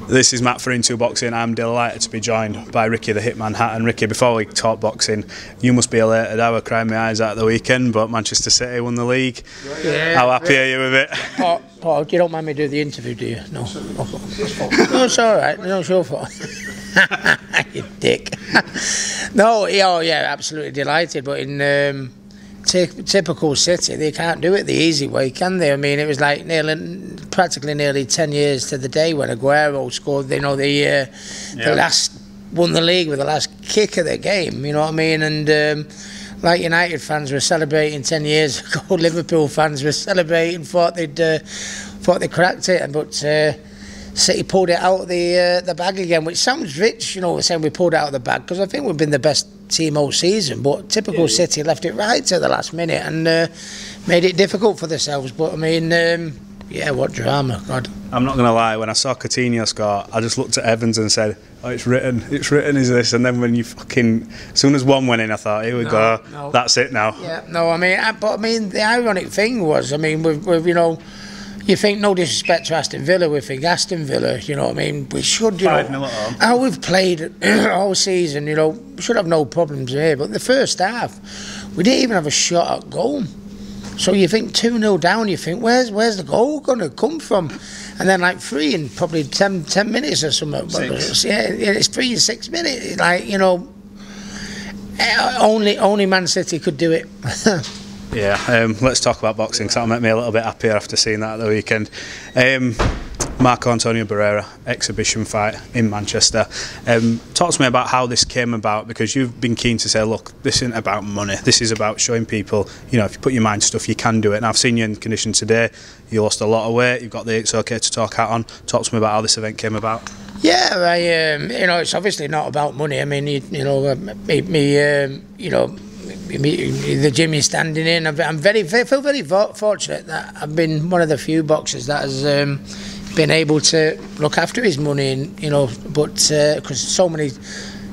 This is Matt for Into Boxing. I'm delighted to be joined by Ricky the Hitman Hatton. Ricky, before we talk boxing, you must be elated. I was crying my eyes out at the weekend, but Manchester City won the league. Yeah, how happy are you with it? Paul, you don't mind me do the interview, do you? No. No, it's all right. No, it's your fault. You dick. No, yeah, absolutely delighted. But in typical City, they can't do it the easy way, can they? I mean, it was like practically nearly 10 years to the day when Aguero scored, the last, won the league with the last kick of the game, you know what I mean? And like United fans were celebrating 10 years ago, Liverpool fans were celebrating, thought they cracked it, but City pulled it out of the bag again, which sounds rich, you know, saying we pulled it out of the bag, because I think we've been the best team all season, but typical City left it right to the last minute and made it difficult for themselves. But I mean, yeah, what drama, God. I'm not going to lie, when I saw Coutinho score, I just looked at Evans and said, oh, it's written, is this? And then when you as soon as one went in, I thought, here we go, that's it now. Yeah, no, I mean, the ironic thing was, I mean, we've you know, you think, no disrespect to Aston Villa, we think Aston Villa, you know what I mean, we should, you know, how we've played all season, you know, we should have no problems here, but the first half, we didn't even have a shot at goal. So you think 2-0 down, you think, where's the goal going to come from? And then like 3 in probably 10 minutes or something. Yeah, it's 3 in 6 minutes. Like, you know, only Man City could do it. Yeah, let's talk about boxing, because that'll make me a little bit happier after seeing that at the weekend. Marco Antonio Barrera, exhibition fight in Manchester. Talk to me about how this came about, because you've been keen to say, look, this isn't about money, this is about showing people, you know, if you put your mind to stuff, you can do it. And I've seen you in condition today, you lost a lot of weight, you've got the It's Okay to Talk hat on. Talk to me about how this event came about. Yeah, you know, it's obviously not about money. I mean, you know, you know, the gym you're standing in, I feel very fortunate that I've been one of the few boxers that has been able to look after his money, and you know, but because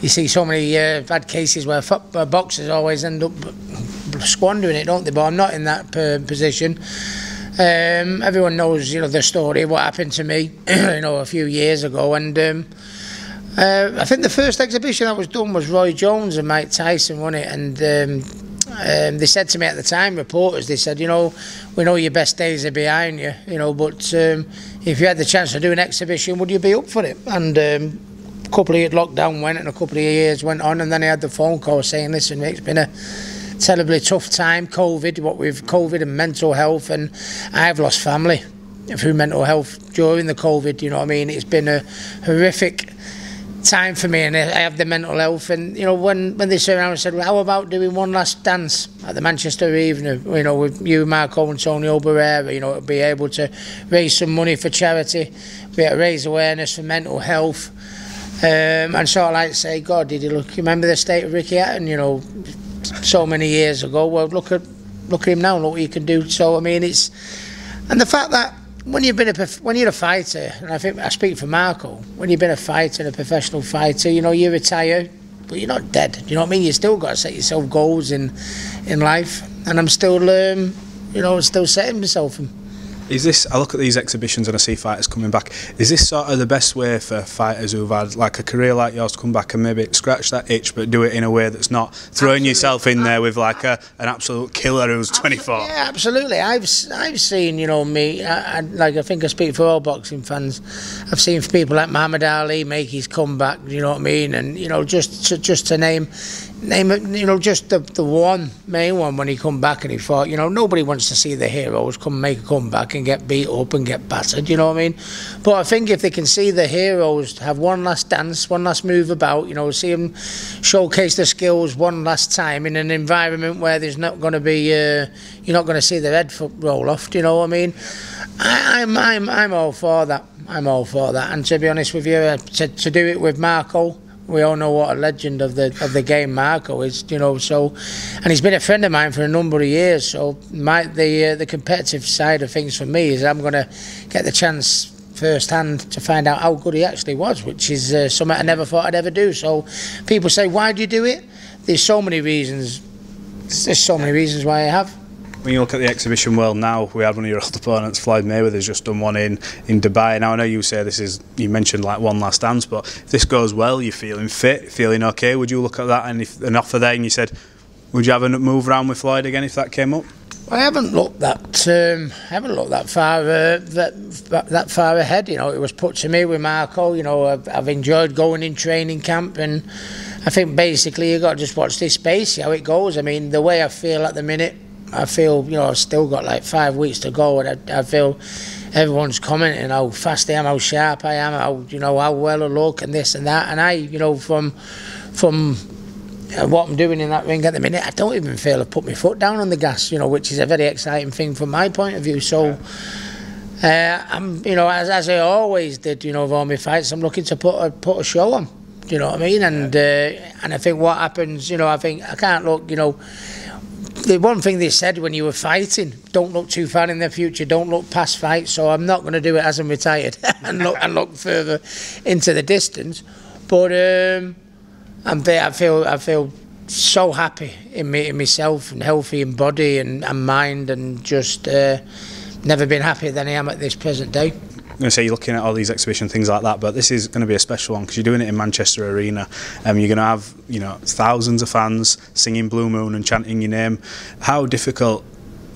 you see so many bad cases where boxers always end up squandering it, don't they? But I'm not in that position. Everyone knows, you know, the story, what happened to me, you know, a few years ago, and I think the first exhibition that was done was Roy Jones and Mike Tyson, wasn't it? And they said to me at the time, reporters, they said, you know, we know your best days are behind you, you know, but if you had the chance to do an exhibition, would you be up for it? And a couple of years lockdown went, and a couple of years went on, and then I had the phone call saying, listen, it's been a terribly tough time, COVID and mental health, and I've lost family through mental health during the COVID, you know what I mean? It's been a horrific time for me, and I have the mental health, and you know, when they turned around and said, well, how about doing one last dance at the Manchester evening, you know, with you, Marco Antonio Barrera, you know, be able to raise some money for charity, be able to raise awareness for mental health, and sort of like say, God, did you remember the state of Ricky Hatton, you know, so many years ago? Well, look at him now, look what you can do. So I mean, it's, and the fact that when you're a fighter, and I think I speak for Marco, when you've been a fighter and a professional fighter, you know, you retire, but you're not dead. You know what I mean? You still got to set yourself goals in life, and I'm still, you know, still setting myself them. Is this, I look at these exhibitions and I see fighters coming back, is this sort of the best way for fighters who've had like a career like yours to come back and maybe scratch that itch, but do it in a way that's not throwing yourself in there with like an absolute killer who's 24? Yeah, absolutely. I've seen, you know, me, like I think I speak for all boxing fans, I've seen people like Muhammad Ali make his comeback, you know what I mean, and you know, just to name it, you know, just the one main one, when he come back and he fought, you know, nobody wants to see the heroes come make a comeback and get beat up and get battered, you know what I mean? But I think if they can see the heroes have one last dance, one last move about, you know, see them showcase their skills one last time in an environment where there's not going to be, you're not going to see their head roll off, do you know what I mean? I'm all for that. I'm all for that. And to be honest with you, to do it with Marco, we all know what a legend of the game Marco is, you know. So, and he's been a friend of mine for a number of years. So, the competitive side of things for me is I'm going to get the chance firsthand to find out how good he actually was, which is something I never thought I'd ever do. So, people say, why do you do it? There's so many reasons. There's so many reasons why I have. When you look at the exhibition world now, we had one of your old opponents, Floyd Mayweather's just done one in Dubai. Now I know you say this is, you mentioned like one last dance, but if this goes well, you're feeling fit, feeling okay, would you look at that and if an offer there and you said, would you have a move around with Floyd again if that came up? I haven't looked that far ahead. You know, it was put to me with Marco. You know, I've enjoyed going in training camp, and I think basically you got to just watch this space, see how it goes. I mean, the way I feel at the minute, I feel, you know, I've still got like 5 weeks to go, and I feel everyone's commenting how fast I am, how sharp I am, how, you know, how well I look, and this and that. And I, you know, from what I'm doing in that ring at the minute, I don't even feel I've put my foot down on the gas, you know, which is a very exciting thing from my point of view. So I'm, you know, as I always did, you know, with all my fights, I'm looking to put a show on. Do you know what I mean? And I think what happens, you know, I think I can't look, you know, the one thing they said when you were fighting, don't look too far in the future, don't look past fights. So I'm not going to do it as I'm retired and look further into the distance. But I feel so happy in myself and healthy in body and mind, and just never been happier than I am at this present day. I'm going to say you're looking at all these exhibition things like that, but this is going to be a special one because you're doing it in Manchester Arena. You're going to have, you know, thousands of fans singing Blue Moon and chanting your name. How difficult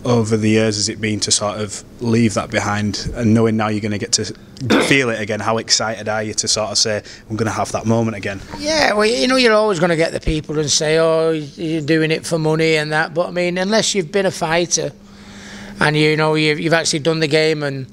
over the years has it been to sort of leave that behind, and knowing now you're going to get to feel it again? How excited are you to sort of say, I'm going to have that moment again? Yeah, well, you know, you're always going to get the people and say, oh, you're doing it for money and that, but I mean, unless you've been a fighter and, you know, you've actually done the game and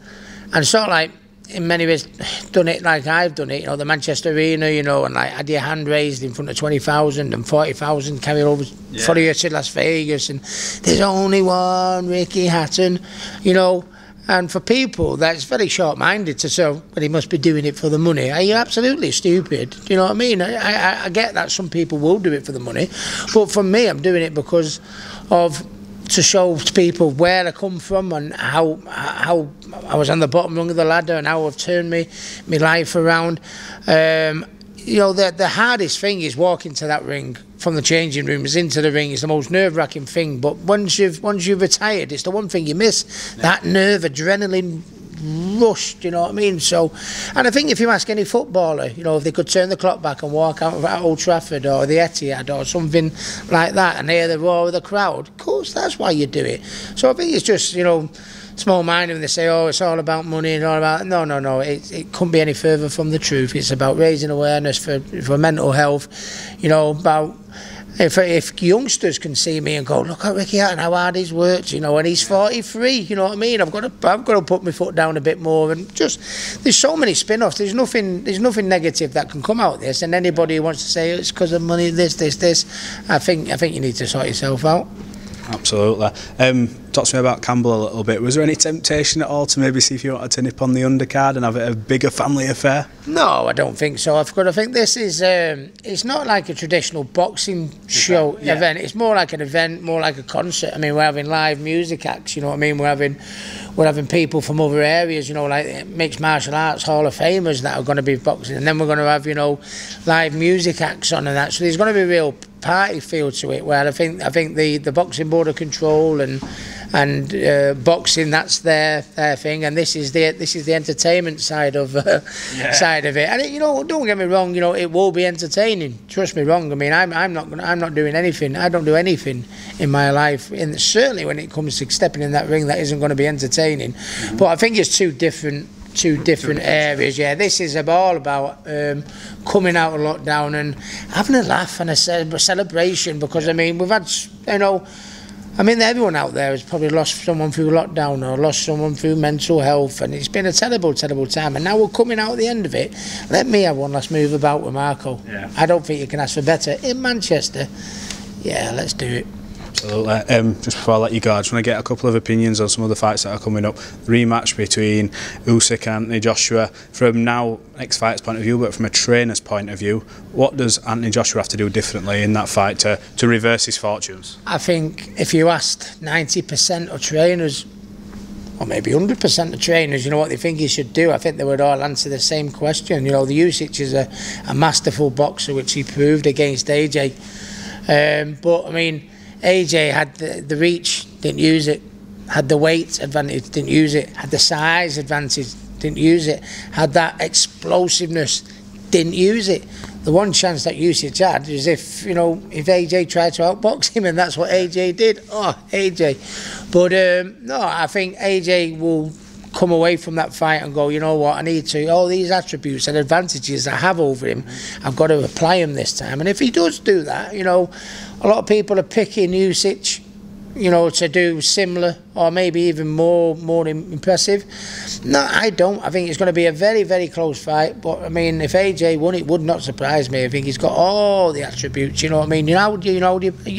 sort of like, in many ways, done it like I've done it, you know, the Manchester Arena, you know, and like had your hand raised in front of 20,000 and 40,000 carried over for you to Las Vegas, and there's only one Ricky Hatton, you know, and for people that's very short-minded to say, well, he must be doing it for the money. Are you absolutely stupid? Do you know what I mean? I get that some people will do it for the money, but for me, I'm doing it because of, to show to people where I come from and how I was on the bottom rung of the ladder and how I've turned my life around. You know, the hardest thing is walking to that ring from the changing rooms into the ring is the most nerve-wracking thing. But once you've retired, it's the one thing you miss. Yeah. That nerve, adrenaline rush, do you know what I mean? So, and I think if you ask any footballer, you know, if they could turn the clock back and walk out at Old Trafford or the Etihad or something like that and hear the roar of the crowd, of course that's why you do it. So I think it's just, you know, small-minded when they say, oh, it's all about money and all about... No, it couldn't be any further from the truth. It's about raising awareness for mental health, you know, about... If youngsters can see me and go, look at Ricky Hatton, how hard he's worked, you know, and he's 43, you know what I mean? I've got to put my foot down a bit more, and just there's so many spin-offs. There's nothing negative that can come out of this, and anybody who wants to say it's because of money, this, I think you need to sort yourself out. Absolutely. Talk to me about Campbell a little bit. Was there any temptation at all to maybe see if you wanted to nip on the undercard and have it a bigger family affair? No, I don't think so. I think this is it's not like a traditional boxing show event. It's more like an event, more like a concert. I mean, we're having live music acts, you know what I mean? We're having people from other areas, you know, like mixed martial arts Hall of Famers that are going to be boxing, and then we're going to have, you know, live music acts on and that. So there's going to be a real party feel to it. Where I think the Boxing Board of Control and boxing, that's their thing, and this is the entertainment side of side of it. And you know, don't get me wrong, you know, it will be entertaining. Trust me wrong. I mean, I'm not doing anything. I don't do anything in my life, certainly when it comes to stepping in that ring, that isn't going to be entertaining. But I think it's two different areas. Yeah, this is all about coming out of lockdown and having a laugh and a celebration, because I mean, we've had, you know, I mean, everyone out there has probably lost someone through lockdown or lost someone through mental health, and it's been a terrible time, and now we're coming out at the end of it. Let me have one last move about with Marco. Yeah. I don't think you can ask for better in Manchester. Yeah, let's do it. Absolutely. Just before I let you go, I just want to get a couple of opinions on some of the fights that are coming up. The rematch between Usyk and Anthony Joshua. From now, ex-fighter's point of view, but from a trainer's point of view, what does Anthony Joshua have to do differently in that fight to reverse his fortunes? I think if you asked 90% of trainers, or maybe 100% of trainers, you know what they think he should do, I think they would all answer the same question. You know, the Usyk is a masterful boxer, which he proved against AJ. But I mean, AJ had the reach didn't use it. Had the weight advantage, didn't use it. Had the size advantage, didn't use it. Had that explosiveness, didn't use it. The one chance that Usyk had is if, you know, if AJ tried to outbox him, and that's what AJ did. Oh, AJ. But no, I think AJ will come away from that fight and go, you know what, I need to, all these attributes and advantages I have over him, I've got to apply them this time. And if he does do that, you know, a lot of people are picking Usyk, you know, to do similar or maybe even more impressive. No, I don't. I think it's going to be a very, very close fight. But I mean, if AJ won, it would not surprise me. I think he's got all the attributes. You know what I mean? You know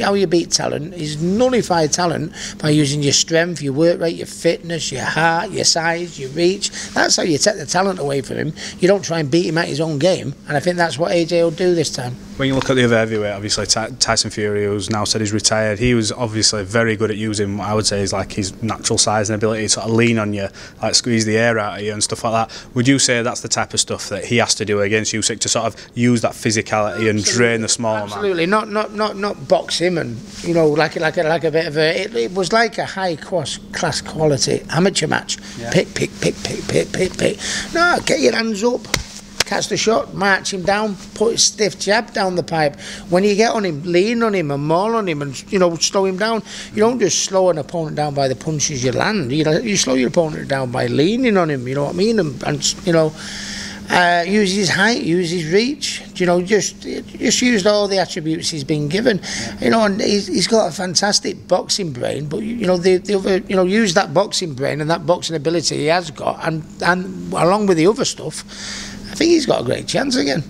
how you beat talent is nullify talent by using your strength, your work rate, your fitness, your heart, your size, your reach. That's how you take the talent away from him. You don't try and beat him at his own game. And I think that's what AJ will do this time. When you look at the other heavyweight, obviously Tyson Fury, who's now said he's retired, he was obviously very good at using what I would say is like his natural size and ability to sort of lean on you, like squeeze the air out of you and stuff like that. Would you say that's the type of stuff that he has to do against Usyk, to sort of use that physicality and drain the smaller man? Absolutely, not box him and, you know, like a bit of a. It was like a high class quality amateur match. Yeah. Pick. No, get your hands up. Catch the shot, march him down, put a stiff jab down the pipe. When you get on him, lean on him and maul on him and, you know, slow him down. You don't just slow an opponent down by the punches you land. You know, you slow your opponent down by leaning on him, you know what I mean? And you know, use his height, use his reach. You know, just used all the attributes he's been given. Yeah. You know, and he's got a fantastic boxing brain. But you know, the other, you know, use that boxing brain and that boxing ability he has got, and along with the other stuff, I think he's got a great chance again.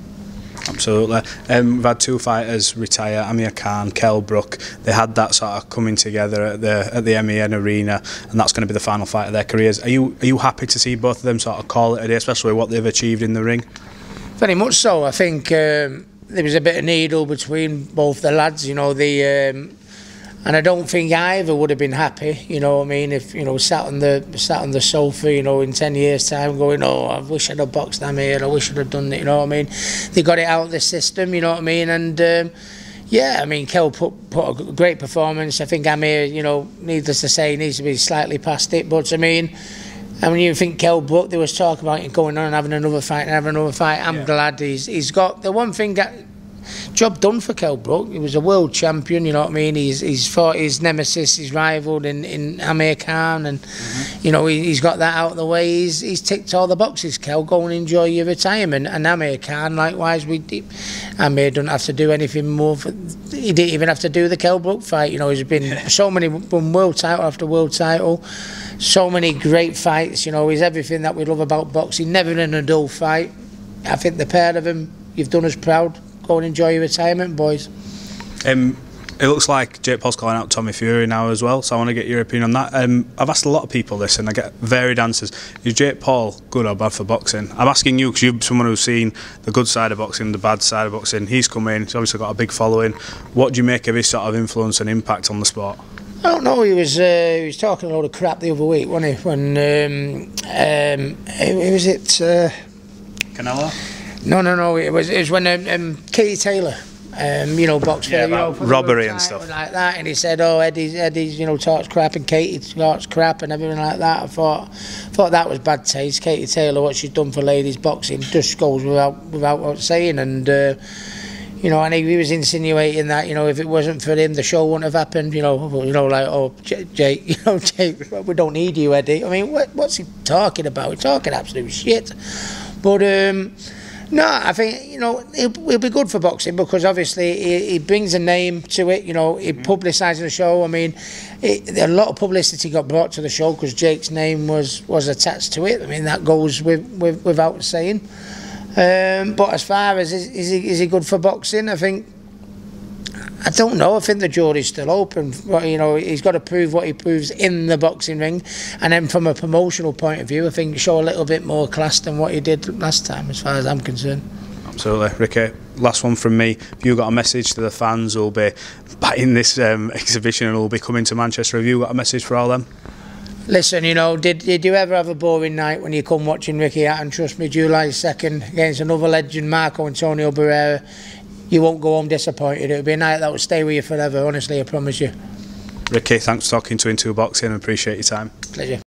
Absolutely. We've had two fighters retire, Amir and Kell Brook. They had that sort of coming together at the MEN arena, and that's going to be the final fight of their careers. Are you happy to see both of them sort of call it a day, especially what they've achieved in the ring? Very much so. I think there was a bit of needle between both the lads, you know, and I don't think either would have been happy, you know what I mean, if, you know, sat on the sofa, you know, in 10 years' time going, oh, I wish I'd have boxed Amir, I wish I'd have done it, you know what I mean. They got it out of the system, you know what I mean, and yeah, I mean, Kell put a great performance. I think Amir, you know, needless to say, needs to be slightly past it, but I mean, you think Kell Brook, there was talk about him going on and having another fight I'm glad he's got the one thing that job done for Kell Brook. He was a world champion, you know what I mean. He's fought his nemesis, his rival in Amir Khan, and you know, he's got that out of the way. He's ticked all the boxes. Kell, go and enjoy your retirement. And Amir Khan, likewise, Amir don't have to do anything more. He didn't even have to do the Kell Brook fight. You know, he's been so many, won world title after world title, so many great fights. You know, he's everything that we love about boxing. Never in a dull fight. I think the pair of them, you've done us proud. Go and enjoy your retirement, boys. It looks like Jake Paul's calling out Tommy Fury now as well, so I want to get your opinion on that. I've asked a lot of people this and I get varied answers. Is Jake Paul good or bad for boxing? I'm asking you because you're someone who's seen the good side of boxing, the bad side of boxing. He's come in, he's obviously got a big following. What do you make of his sort of influence and impact on the sport? I don't know, he was talking a load of crap the other week, wasn't he? When, who was it? Canelo? No, it was when Katie Taylor, you know, boxed for, you know, for robbery and stuff like that, and he said, oh, Eddie's, you know, talks crap and Katie talks crap and everything like that. I thought that was bad taste. Katie Taylor, what she's done for ladies boxing just goes without saying, and you know, and he was insinuating that, you know, if it wasn't for him, the show wouldn't have happened. You know, like, oh, Jake, you know, Jake, we don't need you, Eddie. I mean, what's he talking about? He's talking absolute shit. But no, I think, you know, he'll be good for boxing because obviously he brings a name to it, you know, he publicises the show. I mean, a lot of publicity got brought to the show because Jake's name was attached to it. I mean, that goes without saying. But as far as is he good for boxing, I don't know. I think the jury's still open. You know, he's got to prove what he proves in the boxing ring, and then from a promotional point of view, I think show a little bit more class than what he did last time, as far as I'm concerned. Absolutely, Ricky. Last one from me. Have you got a message to the fans who'll be batting this exhibition and who'll be coming to Manchester? Have you got a message for all them? Listen, you know, did you ever have a boring night when you come watching Ricky Hatton? Trust me, July 2nd against another legend, Marco Antonio Barrera. You won't go home disappointed. It'll be a night that will stay with you forever, honestly, I promise you. Ricky, thanks for talking to Into Boxing. I appreciate your time. Pleasure.